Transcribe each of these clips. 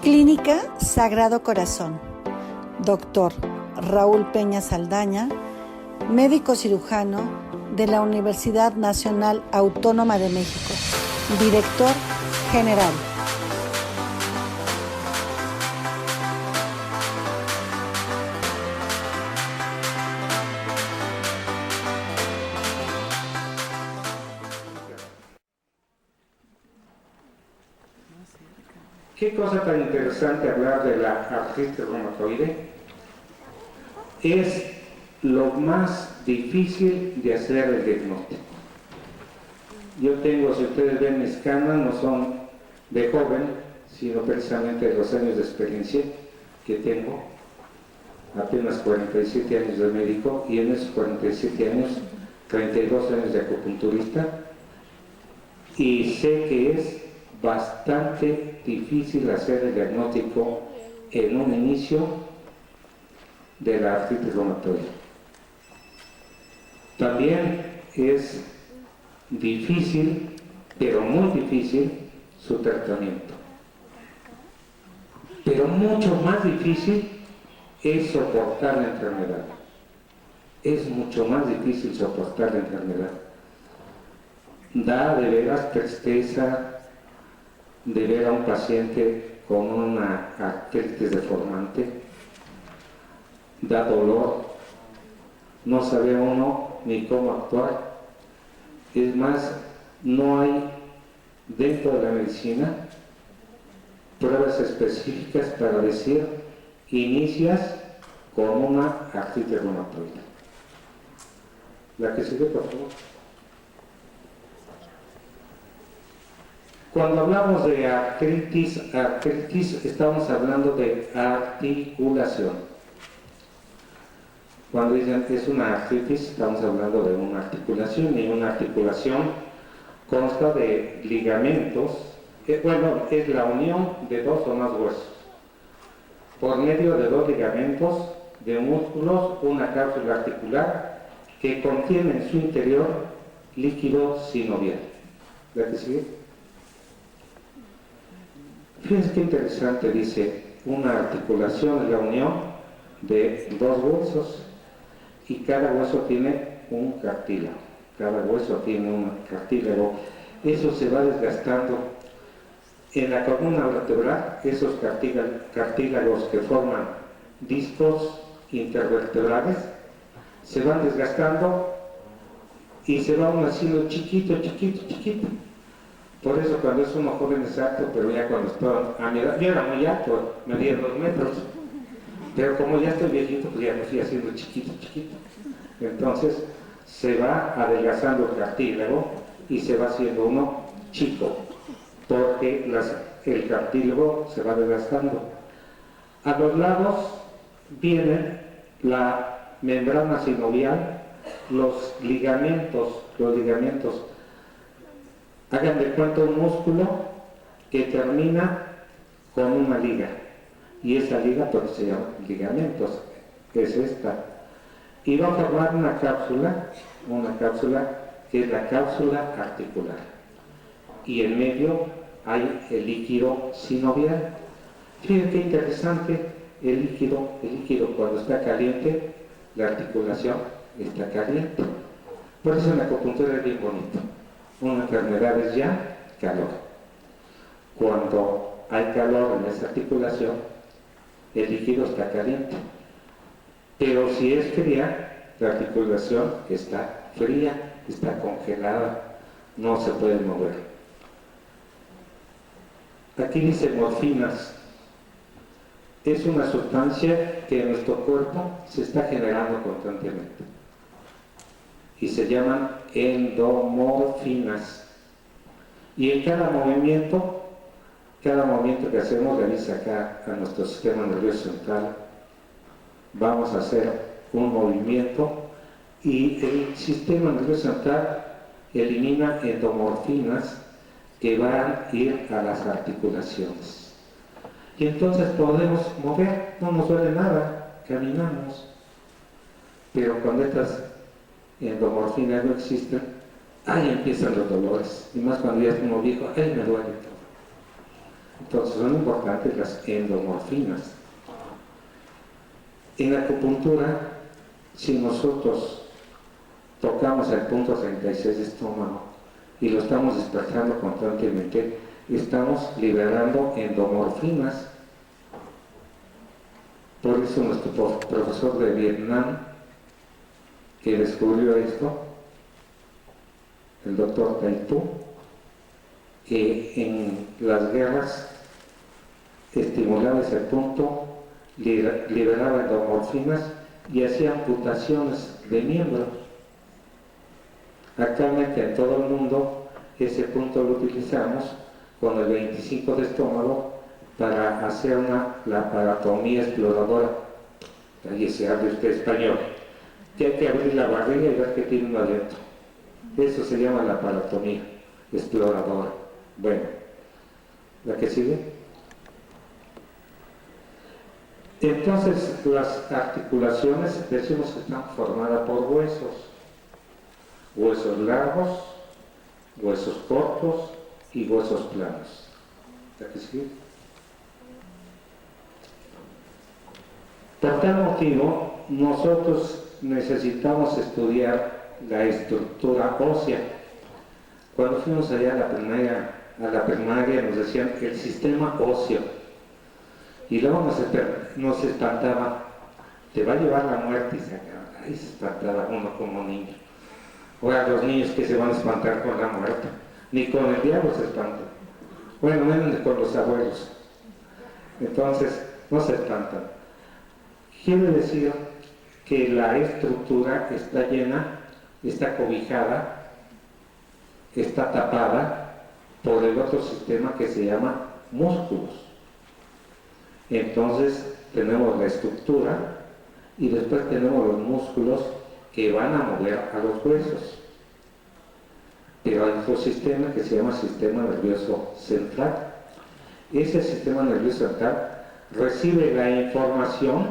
Clínica Sagrado Corazón. Doctor Raúl Peña Saldaña, médico cirujano de la Universidad Nacional Autónoma de México, director general. Qué cosa tan interesante hablar de la artritis reumatoide. Es lo más difícil de hacer el diagnóstico. Yo tengo, si ustedes ven mis canas, no son de joven, sino precisamente de los años de experiencia que tengo, apenas 47 años de médico, y en esos 47 años, 32 años de acupunturista, y sé que es bastante difícil hacer el diagnóstico en un inicio de la artritis reumatoide. También es difícil, pero muy difícil, su tratamiento. Pero mucho más difícil es soportar la enfermedad. Es mucho más difícil soportar la enfermedad. Da de veras tristeza de ver a un paciente con una artritis deformante, da dolor, no sabe uno ni cómo actuar. Es más, no hay dentro de la medicina pruebas específicas para decir inicias con una artritis reumatoide. La que sigue, por favor. Cuando hablamos de artritis, estamos hablando de articulación. Cuando dicen que es una artritis, estamos hablando de una articulación, y una articulación consta de ligamentos, es la unión de dos o más huesos, por medio de dos ligamentos de músculos, una cápsula articular que contiene en su interior líquido sinovial. ¿La que sigue? Fíjense qué interesante, dice, una articulación es la unión de dos huesos y cada hueso tiene un cartílago. Cada hueso tiene un cartílago. Eso se va desgastando. En la columna vertebral, esos cartílagos que forman discos intervertebrales se van desgastando y se van haciendo chiquito. Por eso cuando es uno joven es alto, pero ya cuando estoy a mi edad, yo era muy alto, medía 2 metros, pero como ya estoy viejito, pues ya me fui haciendo chiquito. Entonces se va adelgazando el cartílago y se va haciendo uno chico, porque el cartílago se va desgastando. A los lados viene la membrana sinovial, los ligamentos. Hagan de cuenta un músculo que termina con una liga, y esa liga pues se llama ligamentos, que es esta, y va a formar una cápsula que es la cápsula articular, y en medio hay el líquido sinovial. Fíjense qué interesante, el líquido cuando está caliente, la articulación está caliente. Por eso en la acupuntura es bien bonito. Una enfermedad es ya calor. Cuando hay calor en esa articulación, el líquido está caliente. Pero si es fría, la articulación está fría, está congelada, no se puede mover. Aquí dice morfinas. Es una sustancia que en nuestro cuerpo se está generando constantemente y se llaman endomorfinas, y en cada movimiento que hacemos realiza acá a nuestro sistema nervioso central. Vamos a hacer un movimiento y el sistema nervioso central elimina endomorfinas que van a ir a las articulaciones, y entonces podemos mover, no nos duele nada, caminamos. Pero cuando estas endomorfinas no existen, ahí empiezan los dolores, y más cuando ya es uno viejo, ahí me duele todo. Entonces son importantes las endomorfinas. En la acupuntura, si nosotros tocamos el punto 36 de estómago y lo estamos despertando constantemente, estamos liberando endomorfinas. Por eso nuestro profesor de Vietnam, que descubrió esto, el doctor Tai Tu, que en las guerras estimulaba ese punto, liberaba endomorfinas y hacía amputaciones de miembros. Actualmente en todo el mundo ese punto lo utilizamos con el 25 de estómago para hacer una laparotomía exploradora. Ahí se habla usted español. Que hay que abrir la barriga y ver que tiene un aliento. Eso se llama laparotomía exploradora. Bueno, ¿la que sigue? Entonces, las articulaciones decimos que están formadas por huesos. Huesos largos, huesos cortos y huesos planos. ¿La que sigue? Por tal motivo, nosotros necesitamos estudiar la estructura ósea. Cuando fuimos allá a la primaria nos decían el sistema óseo. Y luego nos espantaba, te va a llevar la muerte, y se espantaba uno como niño. Ahora los niños que se van a espantar con la muerte, ni con el diablo se espantan. Bueno, menos con los abuelos. Entonces, no se espantan. Quiere decir que la estructura está llena, está cobijada, está tapada por el otro sistema que se llama músculos. Entonces tenemos la estructura y después tenemos los músculos que van a mover a los huesos. Pero hay otro sistema que se llama sistema nervioso central. Ese sistema nervioso central recibe la información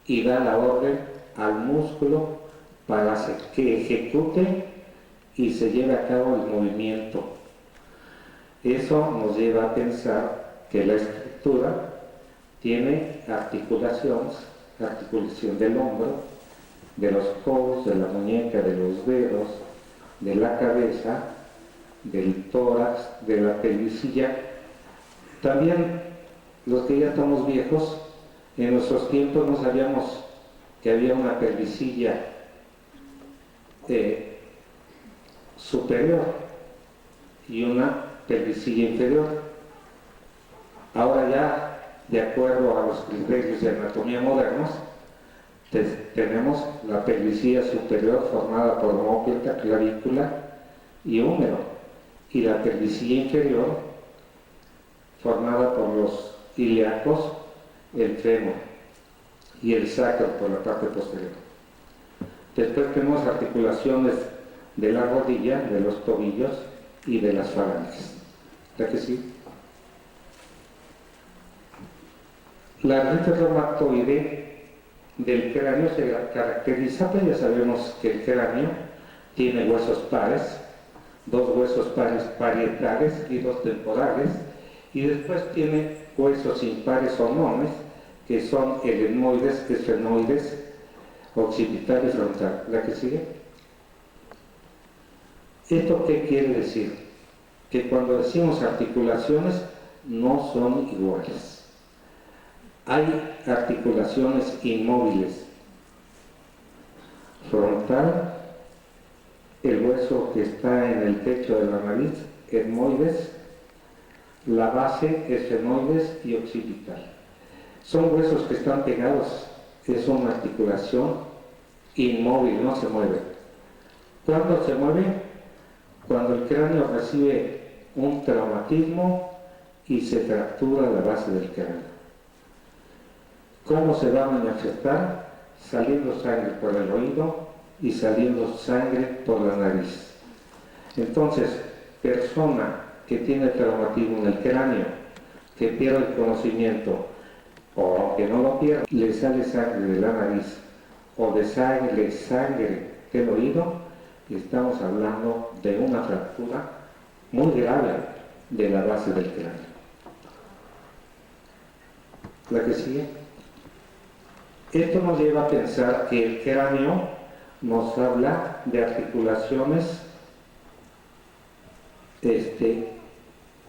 y da la orden al músculo para que ejecute y se lleve a cabo el movimiento. Eso nos lleva a pensar que la estructura tiene articulaciones, articulación del hombro, de los codos, de la muñeca, de los dedos, de la cabeza, del tórax, de la pelvisilla. También los que ya estamos viejos, en nuestros tiempos no sabíamos que había una pelvisilla superior y una pelvisilla inferior. Ahora ya, de acuerdo a los criterios de anatomía modernos, tenemos la pelvisilla superior formada por homóplata, clavícula y húmero, y la pelvisilla inferior formada por los ilíacos, el fémur y el sacro por la parte posterior. Después tenemos articulaciones de la rodilla, de los tobillos y de las falanges. ¿Verdad que sí? La artritis reumatoide del cráneo se caracteriza, pues ya sabemos que el cráneo tiene huesos pares, dos huesos pares parietales y dos temporales, y después tiene huesos impares o nones, que son el etmoides, esfenoides, occipital y frontal. ¿La que sigue? ¿Esto qué quiere decir? Que cuando decimos articulaciones no son iguales. Hay articulaciones inmóviles. Frontal, el hueso que está en el techo de la nariz, etmoides, la base, esfenoides y occipital. Son huesos que están pegados, es una articulación inmóvil, no se mueve. ¿Cuándo se mueve? Cuando el cráneo recibe un traumatismo y se fractura la base del cráneo. ¿Cómo se va a manifestar? Saliendo sangre por el oído y saliendo sangre por la nariz. Entonces, persona que tiene traumatismo en el cráneo, que pierde el conocimiento, o que no lo pierde, le sale sangre de la nariz, o de sangre del oído, estamos hablando de una fractura muy grave. de la base del cráneo. La que sigue. Esto nos lleva a pensar que el cráneo nos habla de articulaciones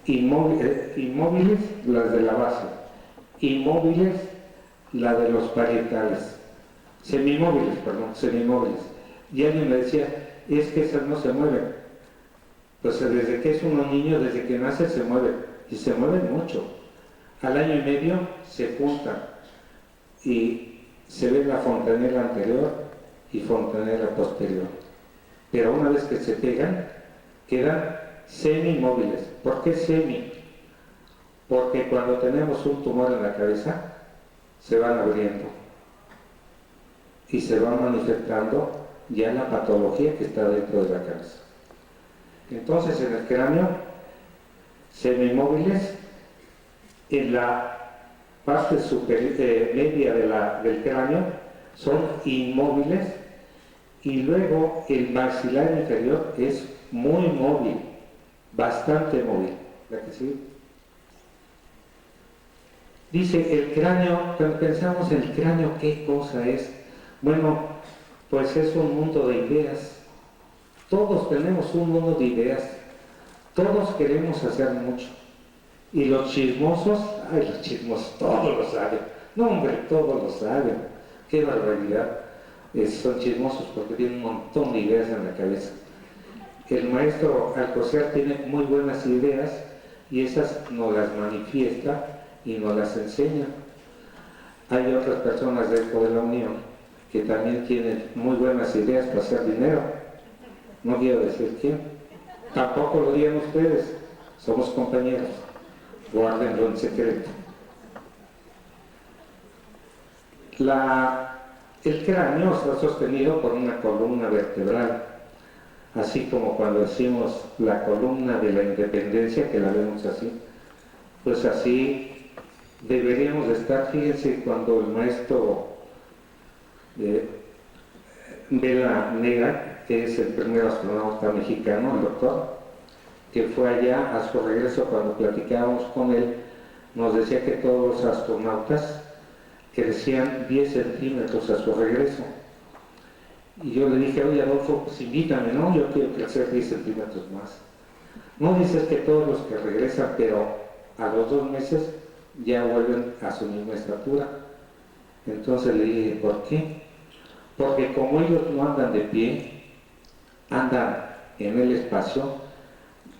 inmóviles, las de la base, inmóviles, la de los parietales, semimóviles. Y alguien me decía, es que esas no se mueven. Pues desde que es uno niño, desde que nace se mueve, y se mueven mucho. Al año y medio se juntan y se ve la fontanela anterior y fontanela posterior. Pero una vez que se pegan, quedan semimóviles. ¿Por qué semi? Porque cuando tenemos un tumor en la cabeza, se van abriendo y se va manifestando ya la patología que está dentro de la cabeza. Entonces, en el cráneo, semimóviles, en la parte media del cráneo son inmóviles, y luego el maxilar inferior es muy móvil, bastante móvil. ¿La que sí? Dice el cráneo, cuando pensamos en el cráneo, ¿qué cosa es? Bueno, pues es un mundo de ideas. Todos tenemos un mundo de ideas. Todos queremos hacer mucho. Y los chismosos, ay, los chismosos, todos lo saben. No, hombre, todos lo saben. Qué barbaridad. Son chismosos porque tienen un montón de ideas en la cabeza. El maestro Alcocer tiene muy buenas ideas y esas nos las manifiesta y nos las enseña. Hay otras personas dentro de la Unión que también tienen muy buenas ideas para hacer dinero. No quiero decir quién. Tampoco lo digan ustedes. Somos compañeros. Guárdenlo en secreto. El cráneo está sostenido por una columna vertebral, así como cuando decimos la columna de la independencia, que la vemos así, pues así deberíamos de estar. Fíjense, cuando el maestro Vela Nega, que es el primer astronauta mexicano, el doctor, que fue allá a su regreso, cuando platicábamos con él, nos decía que todos los astronautas crecían 10 centímetros a su regreso. Y yo le dije, oye Adolfo, pues invítame, ¿no? Yo quiero crecer 10 centímetros más. No dices que todos los que regresan, pero a los 2 meses ya vuelven a su misma estatura. Entonces le dije, ¿por qué? Porque como ellos no andan de pie, andan en el espacio,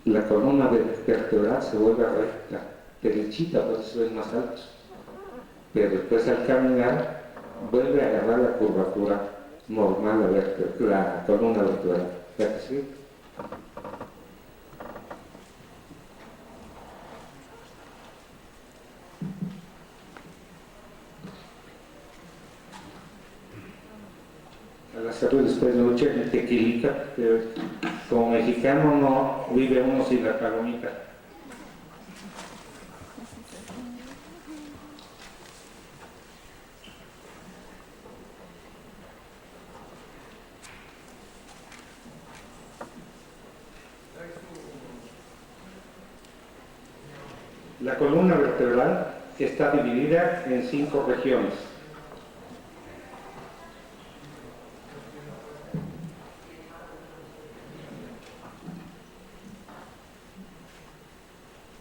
la columna vertebral se vuelve recta, derechita, por eso es más alto. Pero después al caminar vuelve a agarrar la curvatura normal, la columna vertebral. ¿Ya que sí? A la salud después de mucha tequilita, pero como mexicano no vive uno sin la palomita. La columna vertebral está dividida en 5 regiones.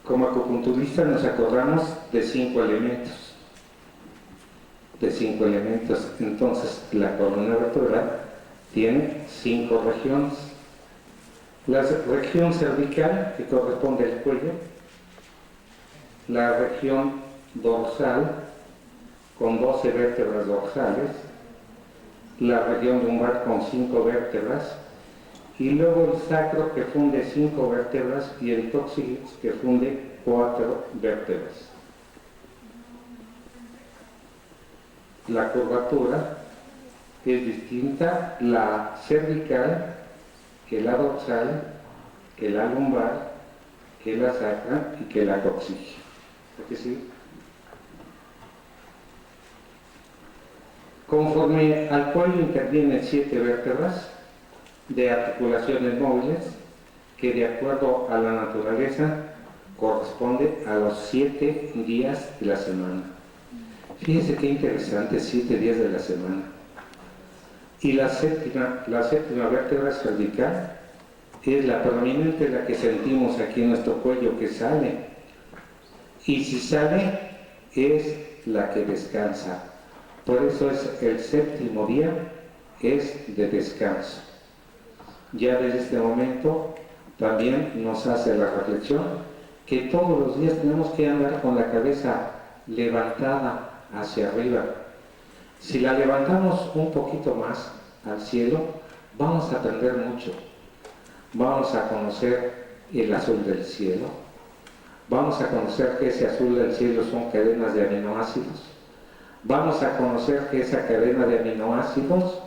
Como acupunturistas nos acordamos de 5 elementos. Entonces, la columna vertebral tiene 5 regiones. La región cervical, que corresponde al cuello, la región dorsal, con 12 vértebras dorsales, la región lumbar con 5 vértebras, y luego el sacro, que funde 5 vértebras, y el tóxico, que funde 4 vértebras. La curvatura es distinta, la cervical, que la dorsal, que la lumbar, que la sacra y que la coxígea. ¿Por qué sí? Conforme al cuello intervienen 7 vértebras de articulaciones móviles que, de acuerdo a la naturaleza, corresponde a los 7 días de la semana. Fíjense qué interesante, 7 días de la semana. Y la séptima vértebra cervical es la prominente, la que sentimos aquí en nuestro cuello que sale. Y si sale, es la que descansa. Por eso es el séptimo día, es de descanso. Ya desde este momento también nos hace la reflexión que todos los días tenemos que andar con la cabeza levantada hacia arriba. Si la levantamos un poquito más al cielo, vamos a aprender mucho. Vamos a conocer el azul del cielo. Vamos a conocer que ese azul del cielo son cadenas de aminoácidos. Vamos a conocer que esa cadena de aminoácidos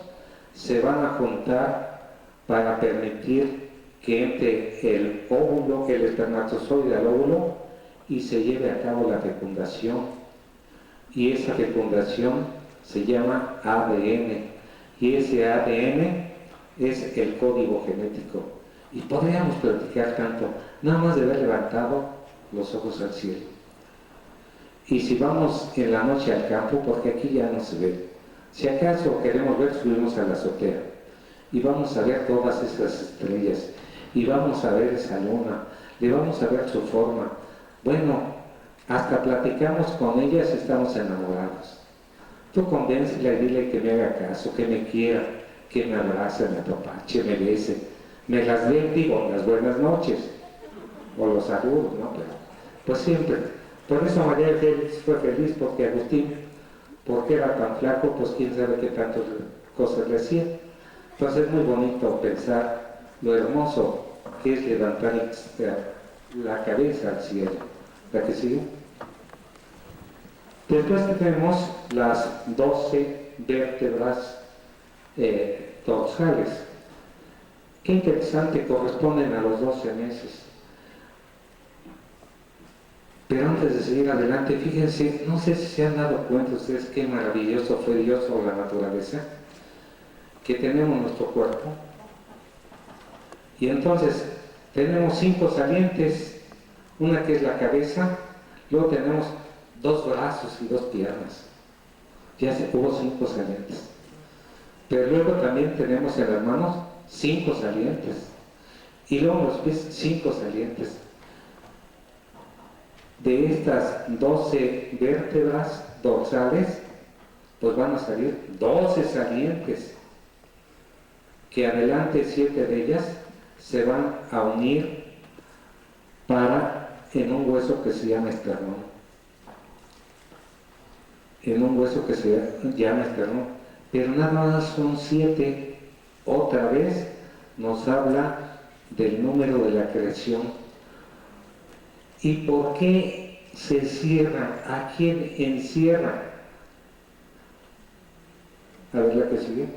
se van a juntar para permitir que entre el óvulo, el espermatozoide al óvulo, y se lleve a cabo la fecundación. Y esa fecundación se llama ADN. Y ese ADN es el código genético. Y podríamos platicar tanto, nada más de haber levantado los ojos al cielo. Y si vamos en la noche al campo, porque aquí ya no se ve, si acaso queremos ver, subimos a la azotea y vamos a ver todas esas estrellas y vamos a ver esa luna, le vamos a ver su forma. Bueno, hasta platicamos con ellas, estamos enamorados. Tú convéncela y dile que me haga caso, que me quiera, que me abrace, me apapache, me bese, me las dé, digo, las buenas noches o los saludos, ¿no? Pero, pues siempre. Por eso María Félix fue feliz, porque Agustín, porque era tan flaco, pues quién sabe qué tantas cosas le hacía. Entonces es muy bonito pensar lo hermoso que es levantar la cabeza al cielo. ¿La que sigue? Después tenemos las 12 vértebras dorsales. Qué interesante, corresponden a los 12 meses. Pero antes de seguir adelante, fíjense, no sé si se han dado cuenta ustedes qué maravilloso fue Dios o la naturaleza, que tenemos nuestro cuerpo. Y entonces tenemos 5 salientes, una que es la cabeza, luego tenemos 2 brazos y 2 piernas. Ya hubo 5 salientes. Pero luego también tenemos en las manos 5 salientes. Y luego en los pies 5 salientes. De estas 12 vértebras dorsales, pues van a salir 12 salientes, que adelante 7 de ellas se van a unir en un hueso que se llama esternón. En un hueso que se llama esternón. Pero nada más son 7. Otra vez nos habla del número de la creación. ¿Y por qué se cierra? ¿A quién encierra? A ver la que sigue.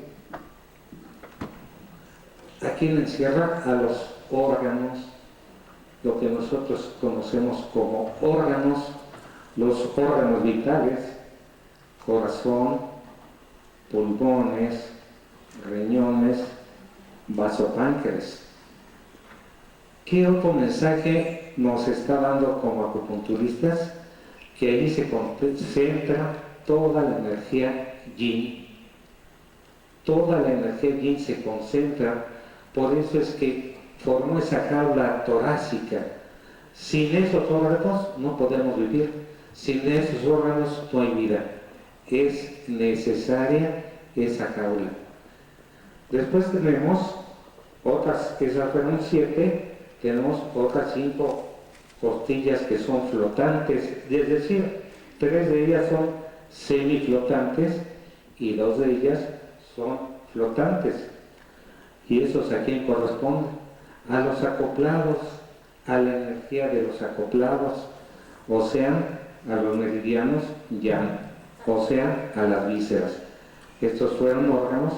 ¿A quién encierra? A los órganos, lo que nosotros conocemos como órganos, los órganos vitales, corazón, pulmones, riñones, vasopáncreas. ¿Qué otro mensaje nos está dando como acupunturistas? Que ahí se concentra toda la energía yin. Toda la energía yin se concentra, por eso es que formó esa jaula torácica. Sin esos órganos no podemos vivir, sin esos órganos no hay vida. Es necesaria esa jaula. Después tenemos otras, esas fueron 7, tenemos otras 5 costillas que son flotantes, es decir, 3 de ellas son semiflotantes y 2 de ellas son flotantes. ¿Y esos a quién corresponden? A los acoplados, a la energía de los acoplados, o sea, a los meridianos yang, o sea, a las vísceras. Estos fueron órganos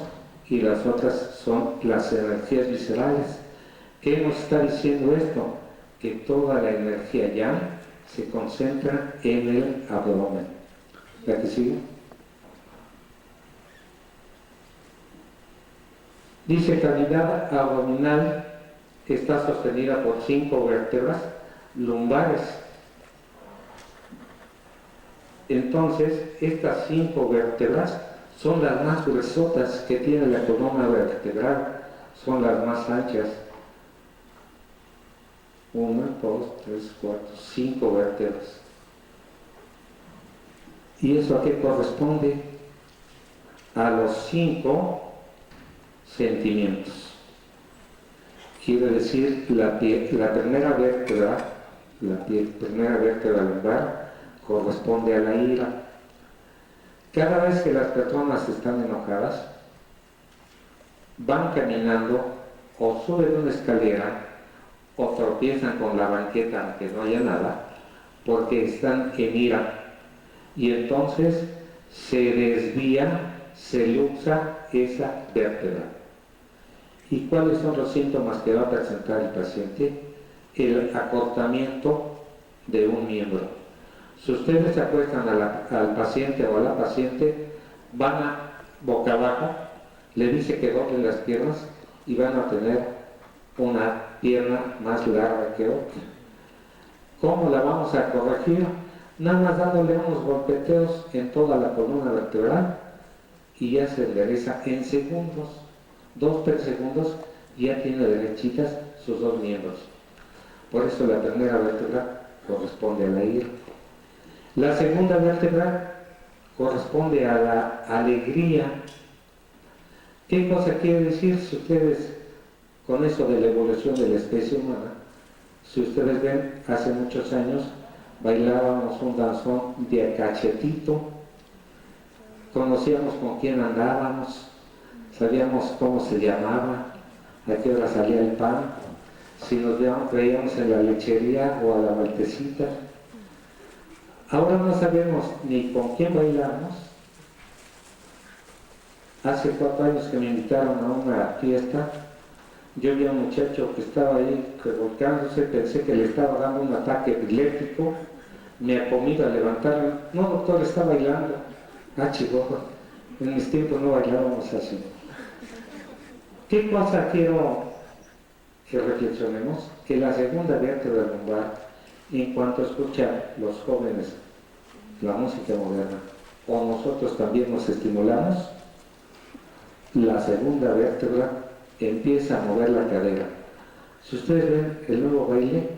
y las otras son las energías viscerales. ¿Qué nos está diciendo esto? Que toda la energía yang se concentra en el abdomen. ¿La que sigue? Dice, cavidad abdominal está sostenida por 5 vértebras, lumbares. Entonces, estas 5 vértebras son las más gruesotas que tiene la columna vertebral, son las más anchas. 1, 2, 3, 4, 5 vértebras. ¿Y eso a qué corresponde? A los 5 sentimientos. Quiere decir, la primera vértebra, primera vértebra lumbar, corresponde a la ira. Cada vez que las personas están enojadas, van caminando o suben una escalera o tropiezan con la banqueta aunque no haya nada, porque están en ira. Y entonces se desvía, se luxa esa vértebra. ¿Y cuáles son los síntomas que va a presentar el paciente? El acortamiento de un miembro. Si ustedes se acuestan al paciente o a la paciente, van a boca abajo, le dice que doblen las piernas y van a tener una pierna más larga que otra. ¿Cómo la vamos a corregir? Nada más dándole unos golpeteos en toda la columna vertebral y ya se endereza en segundos. 2-3 segundos ya tiene derechitas sus 2 miembros. Por eso la primera vértebra corresponde a la ira. La segunda vértebra corresponde a la alegría. ¿Qué cosa quiere decir? Si ustedes, con eso de la evolución de la especie humana, si ustedes ven, hace muchos años bailábamos un danzón de cachetito, conocíamos con quién andábamos, sabíamos cómo se llamaba, a qué hora salía el pan, si nos veíamos en la lechería o a la vueltecita. Ahora no sabemos ni con quién bailamos. Hace 4 años que me invitaron a una fiesta, yo vi a un muchacho que estaba ahí revolcándose, pensé que le estaba dando un ataque epiléptico, me ha comido a levantarlo. No, doctor, está bailando. Ah, chihuahua, en mis tiempos no bailábamos así. ¿Qué cosa quiero que reflexionemos? Que la segunda vértebra lumbar, en cuanto escuchan los jóvenes la música moderna, o nosotros también nos estimulamos, la segunda vértebra empieza a mover la cadera. Si ustedes ven el nuevo baile,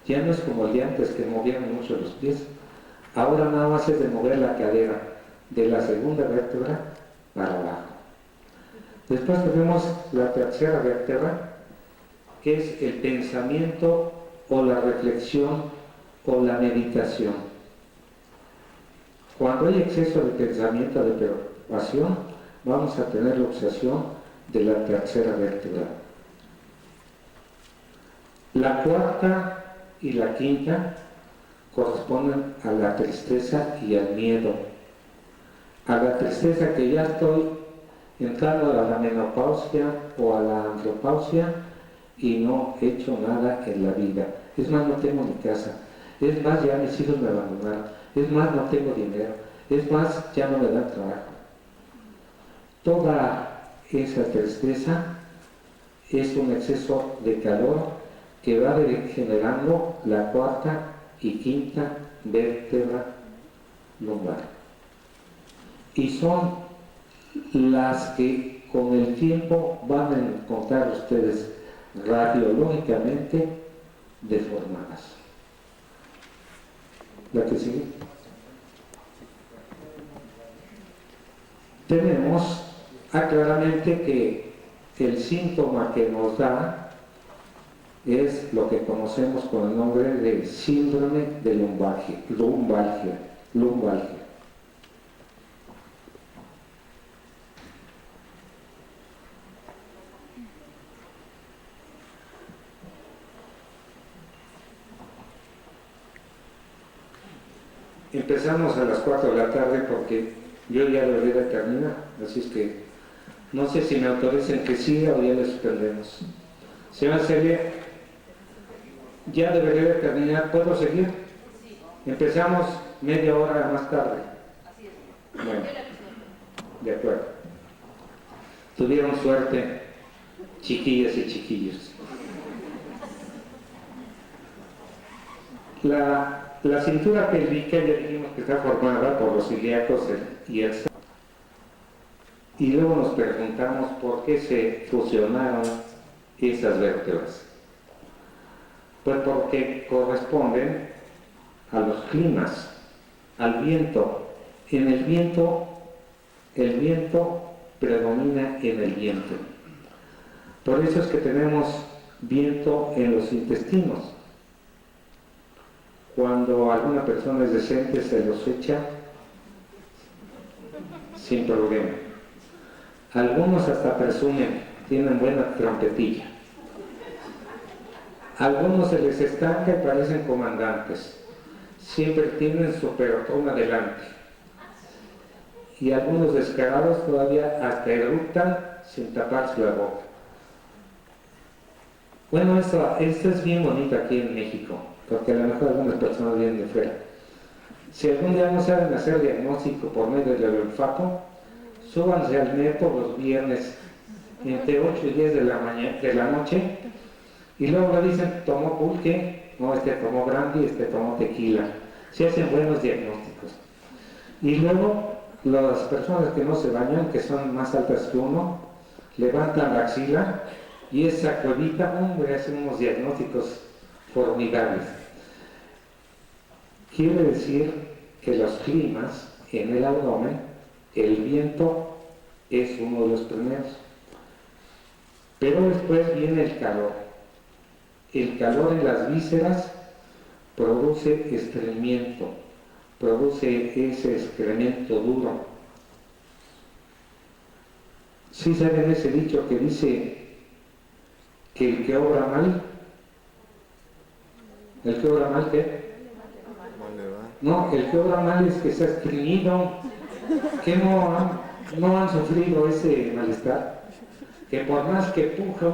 ya no es como el de antes que movían mucho los pies. Ahora nada más es de mover la cadera de la segunda vértebra para abajo. Después tenemos la tercera vértebra, que es el pensamiento o la reflexión o la meditación. Cuando hay exceso de pensamiento, de preocupación, vamos a tener la obsesión de la tercera vértebra. La cuarta y la quinta corresponden a la tristeza y al miedo. A la tristeza que ya estoy entrando a la menopausia o a la andropausia y no he hecho nada en la vida. Es más, no tengo ni casa. Es más, ya mis hijos me abandonaron. Es más, no tengo dinero. Es más, ya no me dan trabajo. Toda esa tristeza es un exceso de calor que va generando la cuarta y quinta vértebra lumbar. Y son las que con el tiempo van a encontrar ustedes radiológicamente deformadas. La que sigue. Tenemos claramente que el síntoma que nos da es lo que conocemos con el nombre de síndrome de lumbalgia. Empezamos a las 4 de la tarde porque yo ya debería de terminar, así es que no sé si me autoricen que siga o ya le suspendemos. Señora Celia, ya debería de terminar, ¿puedo seguir? Empezamos media hora más tarde. Bueno, de acuerdo. Tuvieron suerte, chiquillas y chiquillos. La cintura pélvica ya dijimos que está formada por los ilíacos y el sacro. Y luego nos preguntamos por qué se fusionaron esas vértebras. Pues porque corresponden a los climas, al viento. En el viento predomina en el vientre. Por eso es que tenemos viento en los intestinos. Cuando alguna persona es decente se los echa sin problema. Algunos hasta presumen, tienen buena trompetilla. Algunos se les estanca y parecen comandantes. Siempre tienen su pelotón adelante. Y algunos descarados todavía hasta eructan sin taparse la boca. Bueno, esto es bien bonito aquí en México, porque a lo mejor algunas personas vienen de fuera. Si algún día no saben hacer diagnóstico por medio del olfato, súbanse al metro los viernes entre 8 y 10 de la noche y luego le dicen, tomó pulque, no, este tomó brandy, este tomó tequila. Se hacen buenos diagnósticos. Y luego las personas que no se bañan, que son más altas que uno, levantan la axila y esa cuevita, hombre, hace unos diagnósticos formidables. Quiere decir que los climas en el abdomen, el viento es uno de los primeros. Pero después viene el calor. El calor en las vísceras produce estreñimiento, produce ese excremento duro. ¿Sí saben ese dicho que dice que el que obra mal, ¿el que obra mal qué? No, el que obra mal es que se ha estreñido, que no han sufrido ese malestar, que por más que puja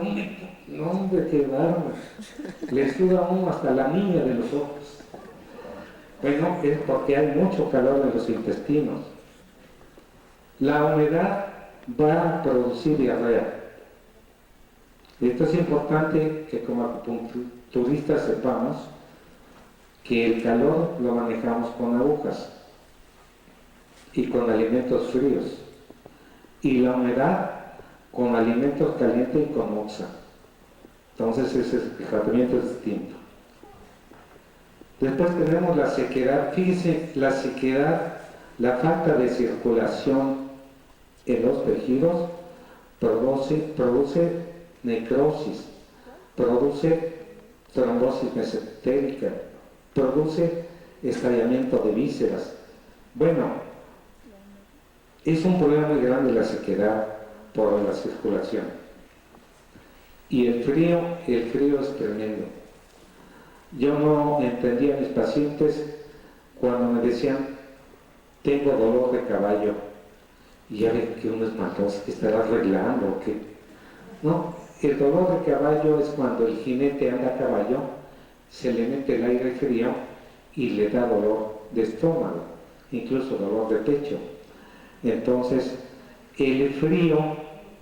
no, hombre, qué bárbaro, le suda uno hasta la niña de los ojos. Bueno, es porque hay mucho calor en los intestinos. La humedad va a producir diarrea. Y esto es importante que como acupunturistas sepamos que el calor lo manejamos con agujas y con alimentos fríos, y la humedad con alimentos calientes y con moxa. Entonces ese tratamiento es distinto. Después tenemos la sequedad. Fíjense, la sequedad, la falta de circulación en los tejidos produce necrosis, produce trombosis mesentérica, produce estallamiento de vísceras. Bueno, es un problema muy grande la sequedad por la circulación. Y el frío es tremendo. Yo no entendía a mis pacientes cuando me decían, tengo dolor de caballo. Y ya ven que uno es maloso, que estará arreglando o qué. No, el dolor de caballo es cuando el jinete anda a caballo, se le mete el aire frío y le da dolor de estómago, incluso dolor de pecho. Entonces, el frío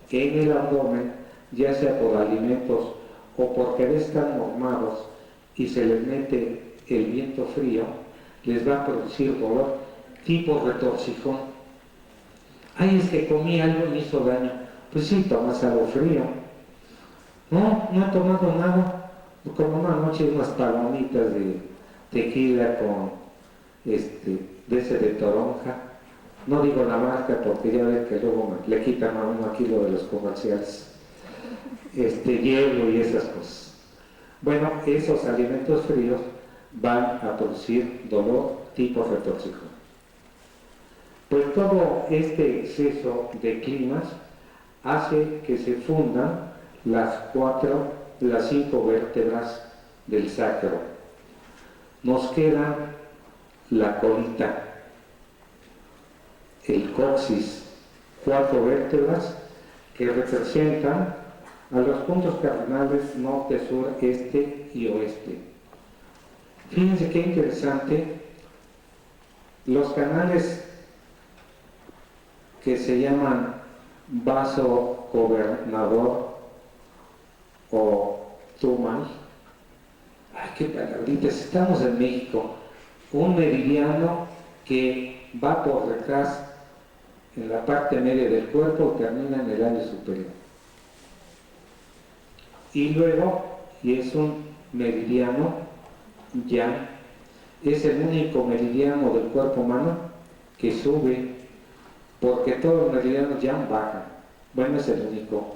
en el abdomen, ya sea por alimentos o porque están normados y se les mete el viento frío, les va a producir dolor tipo retorcijón. Ay, es que comí algo y me hizo daño. Pues sí, tomas algo frío. No he tomado nada. Como una noche unas palomitas de tequila con de ese de toronja. No digo la marca porque ya ven que luego le quitan a uno aquí lo de los comerciales. Hielo y esas cosas. Bueno, esos alimentos fríos van a producir dolor tipo retorcijón. Pues todo este exceso de climas hace que se fundan las 5 vértebras del sacro. Nos queda la colita, el coxis, 4 vértebras que representan a los puntos cardinales norte, sur, este y oeste. Fíjense qué interesante, los canales que se llaman vaso gobernador o tumal, ay, qué palabritas, estamos en México, un meridiano que va por detrás en la parte media del cuerpo y termina en el área superior. Y luego, y es un meridiano yang, es el único meridiano del cuerpo humano que sube, porque todos los meridianos yang bajan. Bueno, es el único.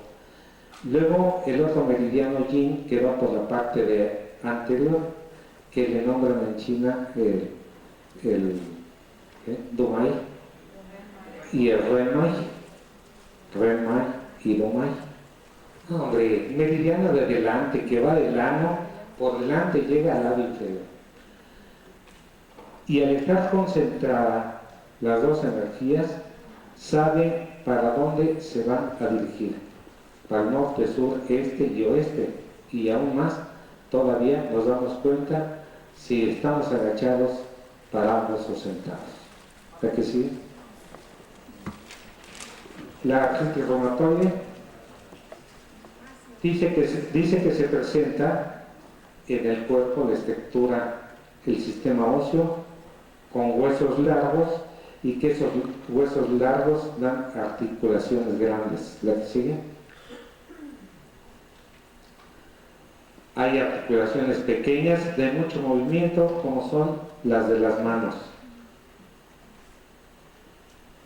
Luego el otro meridiano yin, que va por la parte anterior, que le nombran en China el Dumai y el Renmai y Dumai. Hombre, meridiano de delante, que va del ano, por delante llega al lado inferior. Y al estar concentrada las dos energías, sabe para dónde se van a dirigir, para el norte, sur, este y oeste, y aún más, todavía nos damos cuenta si estamos agachados, parados o sentados. ¿Verdad que sí? La artritis reumatoide dice que se presenta en el cuerpo, la estructura, el sistema óseo, con huesos largos, y que esos huesos largos dan articulaciones grandes. ¿La que sigue? Hay articulaciones pequeñas de mucho movimiento, como son las de las manos.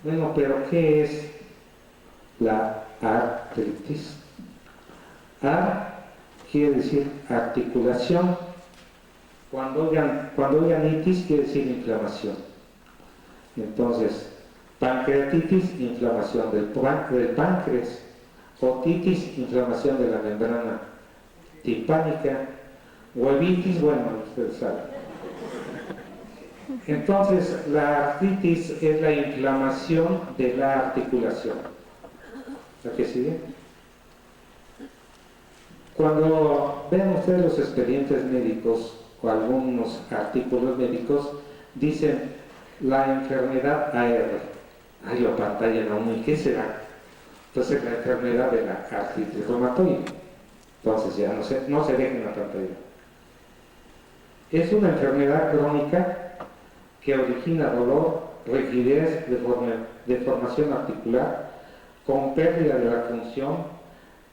Bueno, pero ¿qué es la artritis? Ar quiere decir articulación. Cuando oigan itis, quiere decir inflamación. Entonces, pancreatitis, inflamación del páncreas. Otitis, inflamación de la membrana timpánica. Huevitis, bueno, ustedes saben. Entonces, la artritis es la inflamación de la articulación. ¿La que sigue? Cuando vean ustedes los expedientes médicos o algunos artículos médicos, dicen la enfermedad AR. Ahí lo pantallan a uno, ¿y qué será? Entonces, la enfermedad de la artritis reumatoide. Entonces, ya no se dejen la pantalla. Es una enfermedad crónica que origina dolor, rigidez, deformación articular, con pérdida de la función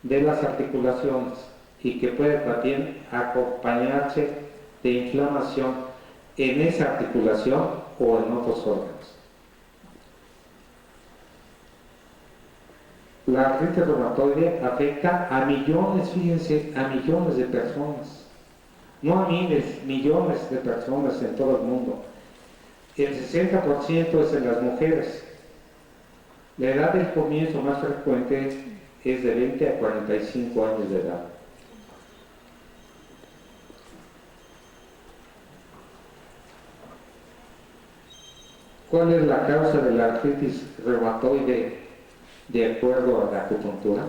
de las articulaciones, y que puede también acompañarse de inflamación en esa articulación o en otros órganos. La artritis reumatoide afecta a millones, fíjense, a millones de personas, no a miles, millones de personas en todo el mundo. El 60% es en las mujeres. La edad del comienzo más frecuente es de 20 a 45 años de edad. ¿Cuál es la causa de la artritis reumatoide de acuerdo a la acupuntura?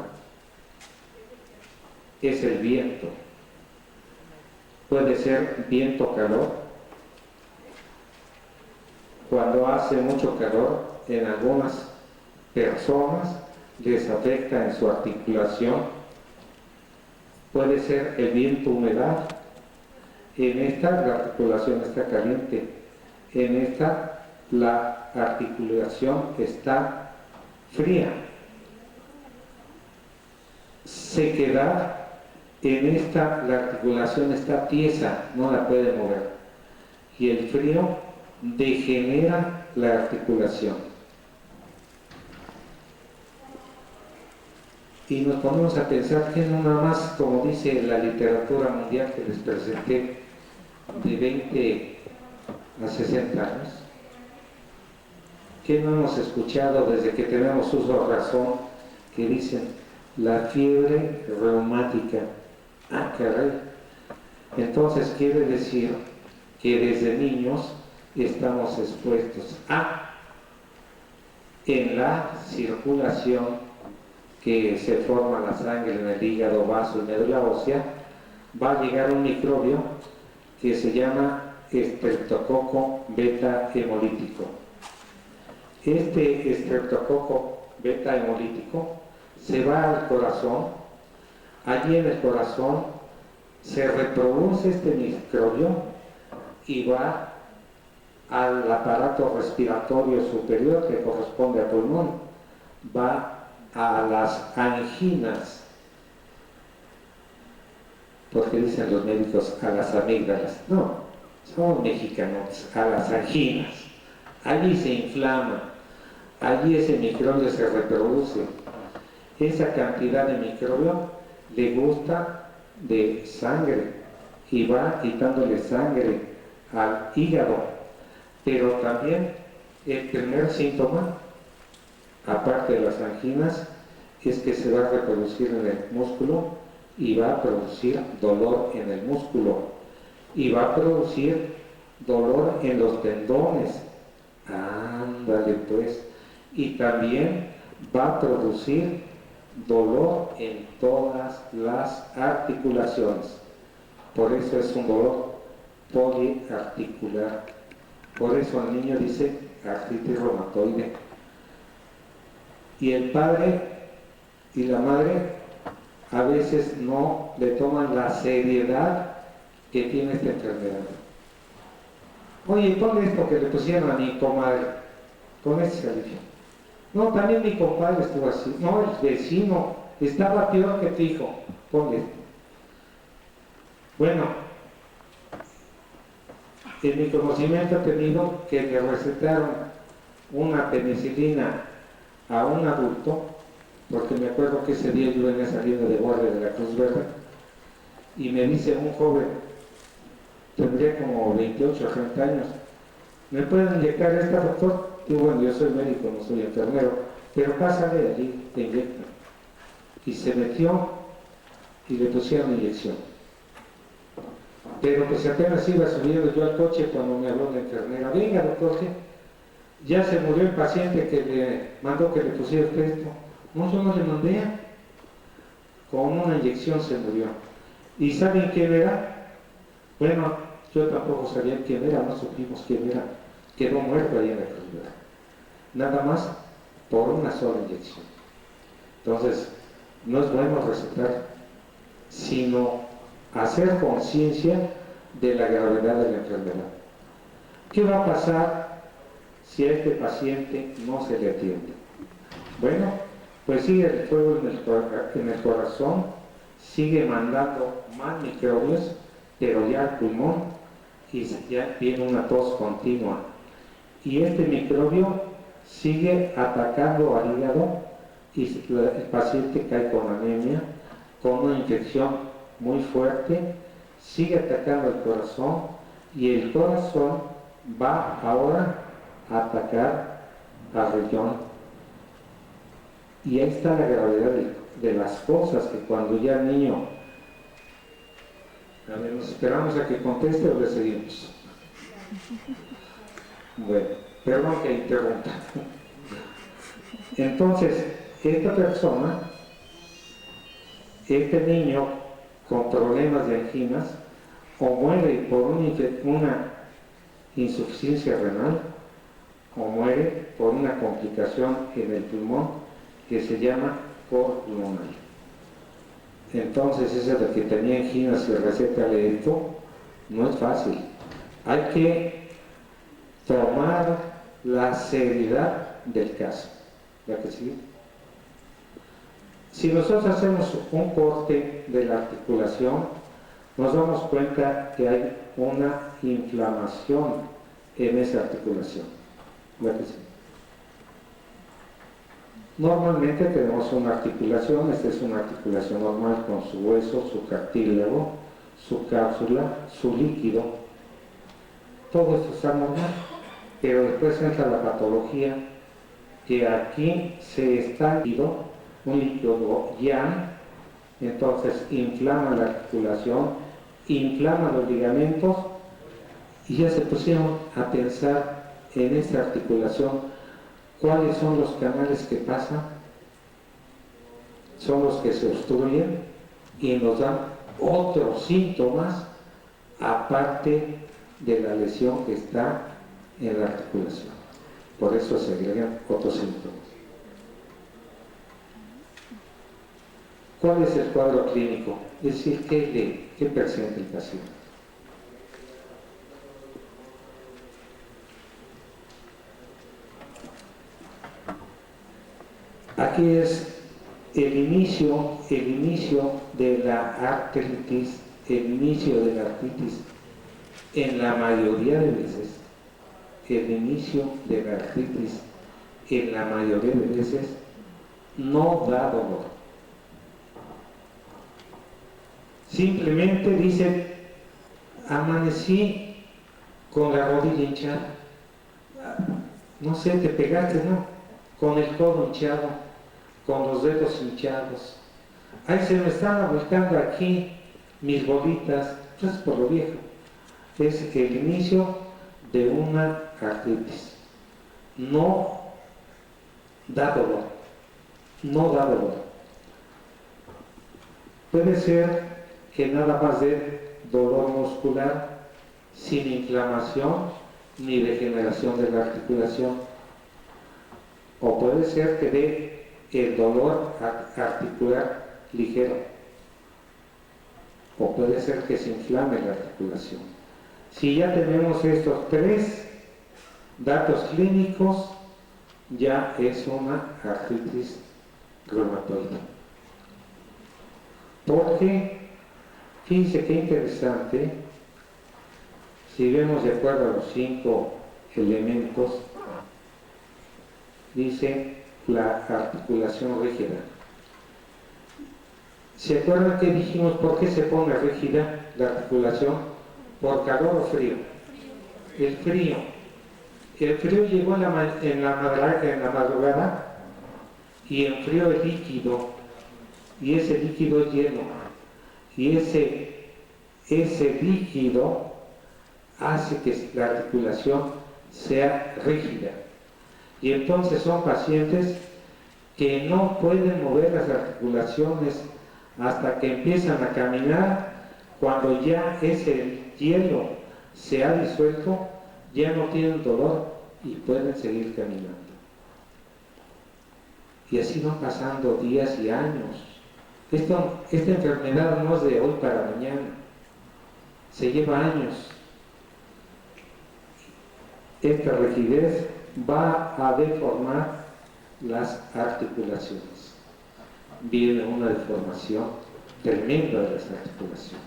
Es el viento. Puede ser viento-calor. Cuando hace mucho calor, en algunas personas les afecta en su articulación. Puede ser el viento-humedad. En esta la articulación está caliente. En esta la articulación está fría. Sequedad. En esta la articulación está tiesa, no la puede mover. Y el frío degenera la articulación. Y nos ponemos a pensar que no nada más, como dice la literatura mundial que les presenté, de 20 a 60 años, que no hemos escuchado desde que tenemos uso de razón, que dicen la fiebre reumática. Ah, caray. Entonces quiere decir que desde niños estamos expuestos en la circulación que se forma la sangre en el hígado, vaso y médula ósea, va a llegar un microbio que se llama Streptococo beta hemolítico. Este Streptococo beta hemolítico se va al corazón. Allí en el corazón se reproduce este microbio y va al aparato respiratorio superior que corresponde al pulmón, va a las anginas, porque dicen los médicos a las amígdalas, no, somos mexicanos, a las anginas, allí se inflama, allí ese microbio se reproduce, esa cantidad de microbio le gusta de sangre y va quitándole sangre al hígado. Pero también el primer síntoma, aparte de las anginas, es que se va a reproducir en el músculo y va a producir dolor en el músculo y va a producir dolor en los tendones. Ándale pues. Y también va a producir dolor en todas las articulaciones. Por eso es un dolor poliarticular. Por eso el niño dice artritis reumatoide. Y el padre y la madre a veces no le toman la seriedad que tiene esta enfermedad. Oye, ponle esto que le pusieron a mi comadre, con ese se alivia. No, también mi compadre estuvo así. No, el vecino estaba peor que tu hijo, ponle esto. Bueno, en mi conocimiento he tenido que le recetaron una penicilina a un adulto, porque me acuerdo que ese día yo venía saliendo de guardia de la Cruz Verde, y me dice un joven, tendría como 28 o 30 años, ¿me pueden inyectar esta, doctor? Y bueno, yo soy médico, no soy enfermero, pero pásale allí, te inyectan. Y se metió y le pusieron inyección. Pero pues apenas iba subiendo yo al coche cuando me habló la enfermera, venga doctor, ¿qué? Ya se murió el paciente que le mandó que le pusiera esto. No, yo no le mandé. Con una inyección se murió. ¿Y saben quién era? Bueno, yo tampoco sabía quién era, no supimos quién era. Quedó muerto ahí en la cruz. Nada más por una sola inyección. Entonces, no es bueno recetar, sino hacer conciencia de la gravedad de la enfermedad. ¿Qué va a pasar si a este paciente no se le atiende? Bueno, pues sigue el fuego en el corazón, sigue mandando más microbios, pero ya al pulmón, y ya tiene una tos continua. Y este microbio sigue atacando al hígado y el paciente cae con anemia, con una infección muy fuerte, sigue atacando el corazón y el corazón va ahora a atacar al riñón. Y ahí está la gravedad de las cosas, que cuando ya el niño... A ver, ¿nos esperamos a que conteste o le seguimos? Bueno, perdón que interrumpa. Entonces, esta persona, este niño con problemas de anginas, o muere por una insuficiencia renal, o muere por una complicación en el pulmón que se llama cor pulmonar. Entonces, ese de que tenía anginas y recétale esto, no es fácil. Hay que tomar la seriedad del caso. ¿Ya que sí? Si nosotros hacemos un corte de la articulación, nos damos cuenta que hay una inflamación en esa articulación. ¿Ya que sí? Normalmente tenemos una articulación, esta es una articulación normal con su hueso, su cartílago, su cápsula, su líquido. Todo esto está normal, pero después entra la patología, que aquí se está un líquido YAN, entonces inflama la articulación, inflama los ligamentos, y ya se pusieron a pensar en esta articulación. ¿Cuáles son los canales que pasan? Son los que se obstruyen y nos dan otros síntomas aparte de la lesión que está en la articulación. Por eso se agregan otros síntomas. ¿Cuál es el cuadro clínico? Es decir, ¿qué lee? ¿Qué presenta el paciente? Aquí es el inicio de la artritis, el inicio de la artritis en la mayoría de veces, el inicio de la artritis en la mayoría de veces no da dolor. Simplemente dice, amanecí con la rodilla hinchada. No sé, te pegaste, ¿no? Con el codo hinchado, con los dedos hinchados. Ay, se me están abultando aquí mis bolitas. Entonces, por lo viejo, es el inicio de una artritis. No da dolor. No da dolor. Puede ser que nada más dé dolor muscular sin inflamación ni degeneración de la articulación. O puede ser que dé el dolor articular ligero. O puede ser que se inflame la articulación. Si ya tenemos estos tres datos clínicos, ya es una artritis reumatoide. Porque, fíjense qué interesante, si vemos de acuerdo a los 5 elementos, dice la articulación rígida. ¿Se acuerdan que dijimos por qué se pone rígida la articulación? ¿Por calor o frío? El frío. El frío llegó en la madrugada y enfrió el líquido, y ese líquido es hielo, y ese líquido hace que la articulación sea rígida. Y entonces son pacientes que no pueden mover las articulaciones hasta que empiezan a caminar. Cuando ya ese hielo se ha disuelto, ya no tienen dolor y pueden seguir caminando. Y así van pasando días y años. Esta enfermedad no es de hoy para mañana, se lleva años. Esta rigidez va a deformar las articulaciones. Viene una deformación tremenda de las articulaciones.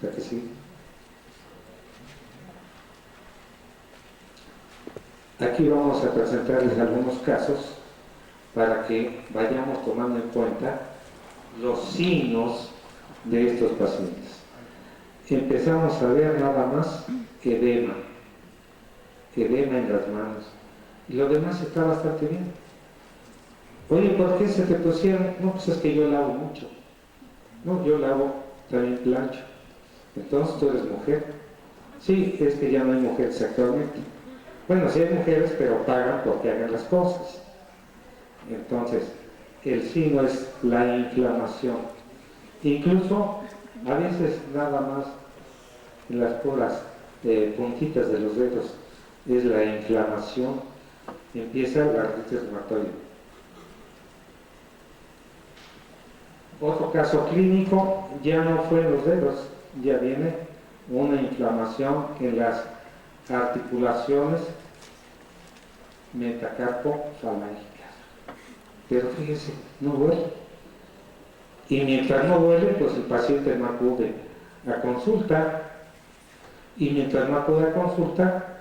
¿Verdad que sí? Aquí vamos a presentarles algunos casos para que vayamos tomando en cuenta los signos de estos pacientes. Empezamos a ver nada más edema en las manos, y lo demás está bastante bien. Oye, ¿por qué se te pusieron? No, pues es que yo lavo mucho. No, yo lavo, también plancho. Entonces tú eres mujer. Sí, es que ya no hay mujeres actualmente. Bueno, sí hay mujeres, pero pagan porque hagan las cosas. Entonces, el signo es la inflamación. Incluso, a veces nada más en las puras puntitas de los dedos es la inflamación. Empieza la artritis reumatoide. Otro caso clínico, ya no fue en los dedos, ya viene una inflamación en las articulaciones metacarpofalángicas. Pero fíjese, no duele. Y mientras no duele, pues el paciente no acude a consulta. Y mientras no acude a consulta,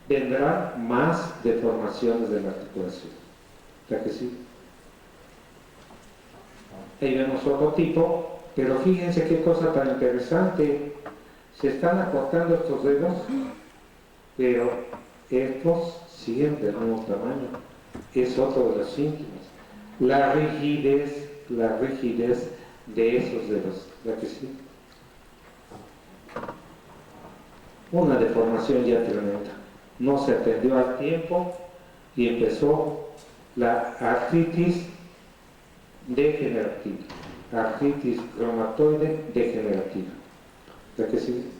vendrán más deformaciones de la articulación. ¿Verdad que sí? Ahí vemos otro tipo, pero fíjense qué cosa tan interesante. Se están acortando estos dedos, pero estos siguen del mismo tamaño. Es otro de los síntomas. La rigidez de esos dedos. ¿Verdad que sí? Una deformación ya tremenda. No se atendió al tiempo y empezó la artritis degenerativa, artritis reumatoide degenerativa. ¿Verdad que sí?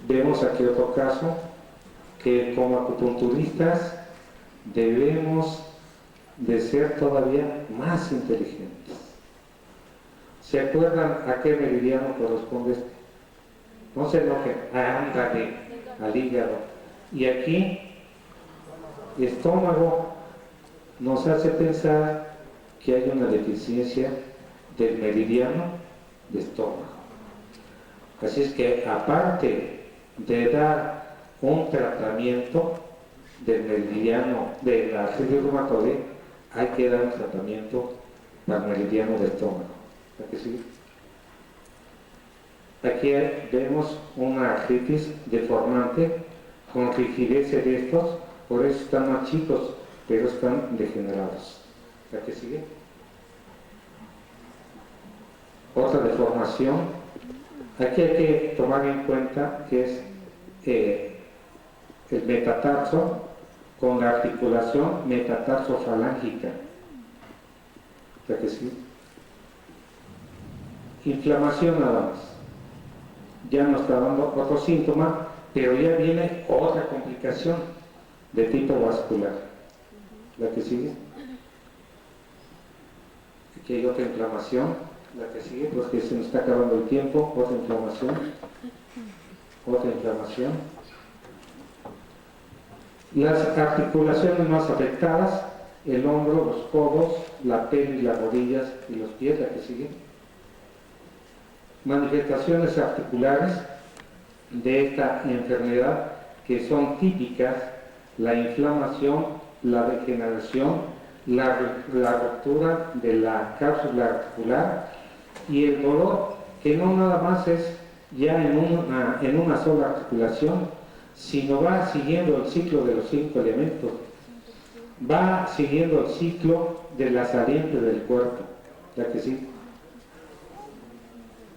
Vemos aquí otro caso que como acupunturistas debemos de ser todavía más inteligentes. ¿Se acuerdan a qué meridiano corresponde este? No se enojen, ándale, al hígado. Y aquí, estómago, nos hace pensar que hay una deficiencia del meridiano de estómago. Así es que, aparte de dar un tratamiento del meridiano de la artritis reumatoide, hay que dar un tratamiento para el meridiano de estómago. ¿Aquí sigue? Aquí vemos una artritis deformante con rigidez de estos, por eso están más chicos, pero están degenerados. ¿Aquí sigue? Otra deformación. Aquí hay que tomar en cuenta que es el metatarso con la articulación metatarsofalángica. ¿Aquí sigue? Inflamación nada más. Ya nos está dando otro síntoma, pero ya viene otra complicación de tipo vascular. La que sigue. Aquí hay otra inflamación. La que sigue, porque se nos está acabando el tiempo. Otra inflamación. Otra inflamación. Las articulaciones más afectadas: el hombro, los codos, la pelvis, las rodillas y los pies. La que sigue. Manifestaciones articulares de esta enfermedad que son típicas: la inflamación, la degeneración, la ruptura de la cápsula articular y el dolor, que no nada más es ya en una sola articulación, sino va siguiendo el ciclo de los 5 elementos, va siguiendo el ciclo de la saliente del cuerpo. ¿Ya que sí?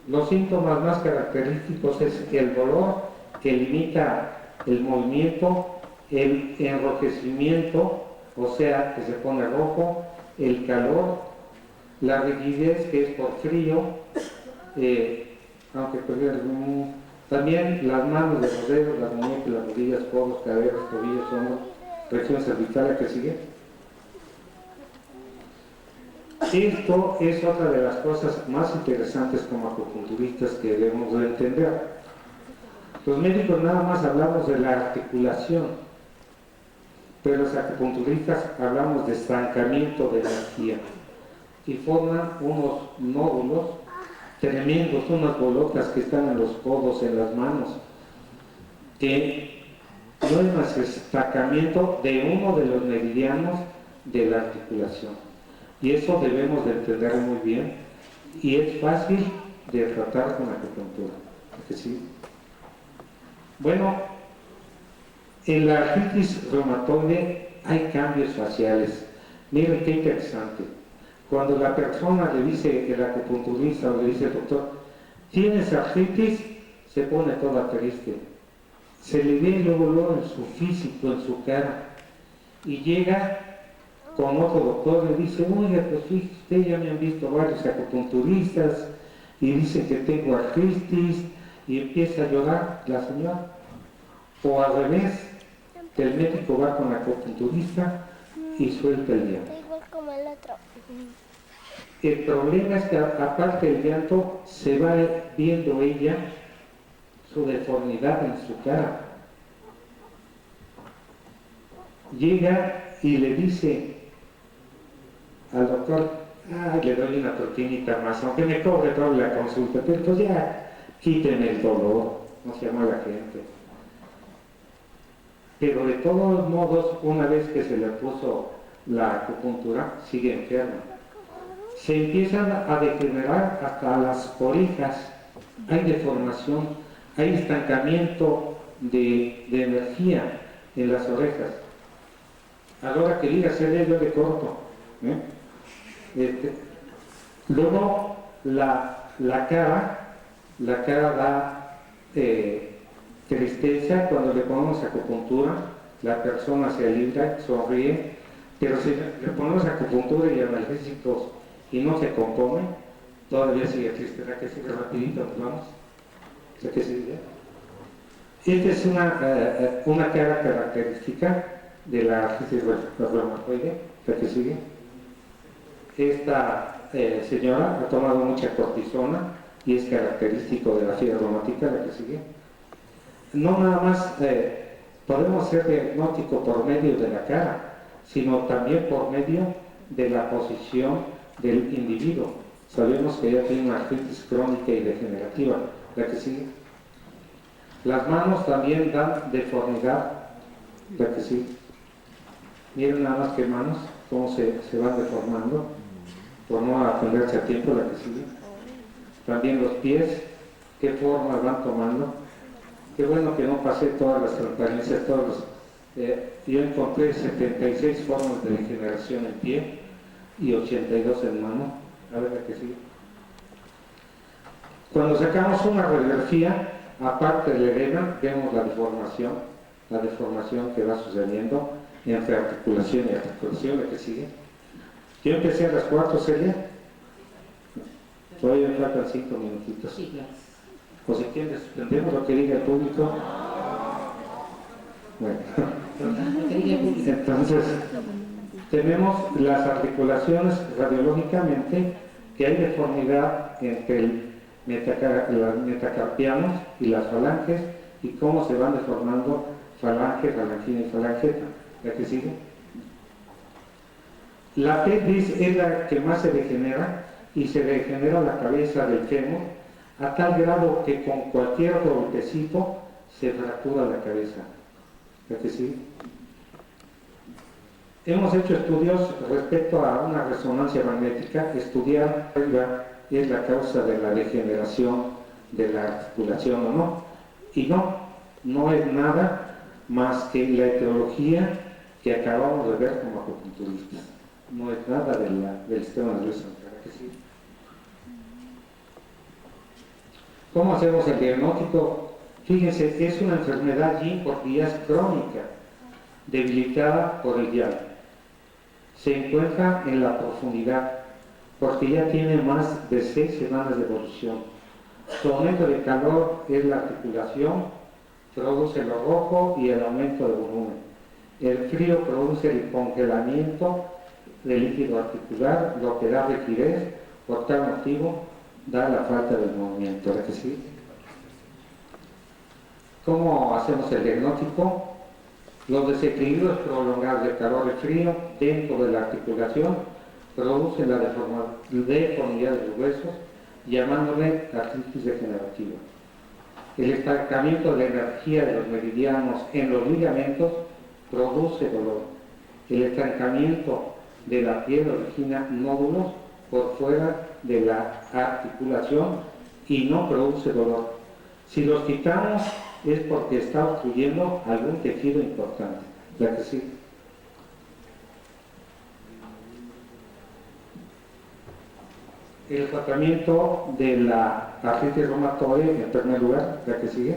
Los síntomas más característicos es el dolor, que limita el movimiento, el enrojecimiento, o sea, que se pone rojo, el calor, la rigidez, que es por frío, aunque también las manos de los dedos, las muñecas, las rodillas, codos, caderas, tobillos, hombros, región cervical. Que sigue. Esto es otra de las cosas más interesantes como acupunturistas que debemos de entender. Los médicos nada más hablamos de la articulación, pero los acupunturistas hablamos de estancamiento de energía y forman unos nódulos tremendos, unas bolotas que están en los codos, en las manos, que no es más estancamiento de uno de los meridianos de la articulación. Y eso debemos de entender muy bien, y es fácil de tratar con acupuntura. ¿Sí? Bueno, en la artritis reumatoide hay cambios faciales. Miren qué interesante. Cuando la persona le dice, el acupunturista o le dice el doctor, ¿tienes artritis?, se pone toda triste. Se le ve luego en su físico, en su cara, y llega con otro doctor, le dice, oiga, pues fíjese usted, ya me han visto varios acupunturistas y dicen que tengo artritis, y empieza a llorar la señora. O al revés, que el médico va con la acupunturista y suelta el llanto. Igual como el otro. El problema es que aparte del llanto se va viendo ella su deformidad en su cara. Llega y le dice al doctor, le doy una tortinita más, aunque me cobre toda la consulta, pero pues ya quíteme el dolor, no se llama la gente. Pero de todos modos, una vez que se le puso la acupuntura, sigue enferma. Se empiezan a degenerar hasta las orejas, hay deformación, hay estancamiento de energía en las orejas. A la hora que diga hacerle, yo le corto. Luego la cara da tristeza. Cuando le ponemos acupuntura, la persona se alivia, sonríe, pero si le ponemos acupuntura y analgésicos y no se compone, todavía sigue triste. ¿Verdad que sigue rapidito? Nos vamos. ¿Sé que sigue? Esta es una cara característica de la artritis reumatoide, la que sigue. Esta señora ha tomado mucha cortisona y es característico de la fiebre reumática, la que sigue. No nada más podemos ser diagnóstico por medio de la cara, sino también por medio de la posición del individuo. Sabemos que ella tiene una artritis crónica y degenerativa, la que sigue. Las manos también dan deformidad, la que sigue. Miren nada más que manos, cómo se van deformando por no atenderse a tiempo, la que sigue. También los pies, qué formas van tomando. Qué bueno que no pasé todas las transparencias, yo encontré 76 formas de degeneración en pie y 82 en mano. A ver, la que sigue. Cuando sacamos una radiografía, aparte del edema, vemos la deformación que va sucediendo entre articulación y articulación, la que sigue. Yo empecé a las 4, Celia. Todavía me faltan 5 minutitos. Sí, gracias. O si quieren, suspendemos lo que diga el público. Bueno, entonces, tenemos las articulaciones radiológicamente, que hay deformidad entre los metacarpianos y las falanges, y cómo se van deformando falange, falangina y falangeta. ¿La que sigue? La pelvis es la que más se degenera, y se degenera la cabeza del fémur a tal grado que con cualquier golpecito se fractura la cabeza. ¿La que sigue? Hemos hecho estudios respecto a una resonancia magnética. Estudiar es la causa de la degeneración de la articulación o no. Y no es nada más que la etiología que acabamos de ver como acupunturistas. No es nada del sistema nervioso central. ¿Que sí? ¿Cómo hacemos el diagnóstico? Fíjense, es una enfermedad Yin porque ya es crónica, debilitada por el Yang. Se encuentra en la profundidad porque ya tiene más de 6 semanas de evolución. Su aumento de calor es la articulación, produce lo rojo y el aumento de volumen. El frío produce el congelamiento del líquido articular, lo que da rigidez, por tal motivo da la falta de movimiento. ¿Verdad que sí? ¿Cómo hacemos el diagnóstico? Los desequilibrios prolongados de calor y frío dentro de la articulación producen la deformidad de los huesos, llamándole artritis degenerativa. El estancamiento de la energía de los meridianos en los ligamentos produce dolor. El estancamiento de la piel origina nódulos por fuera de la articulación y no produce dolor. Si los quitamos es porque está obstruyendo algún tejido importante. ¿La que sí? El tratamiento de la artritis reumatoide, en primer lugar, ¿la que sigue?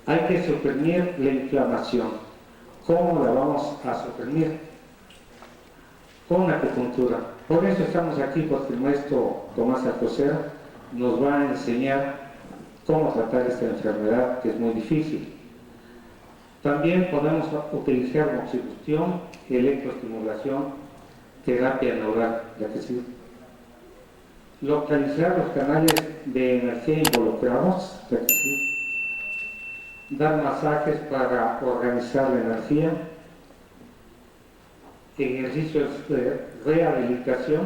Hay que suprimir la inflamación. ¿Cómo la vamos a suprimir? Con acupuntura. Por eso estamos aquí, porque el maestro Tomás Alcocer nos va a enseñar cómo tratar esta enfermedad, que es muy difícil. También podemos utilizar moxibustión, electroestimulación, terapia neural, la que sí. Localizar los canales de energía involucrados, la que sí. Dar masajes para organizar la energía. Ejercicios de rehabilitación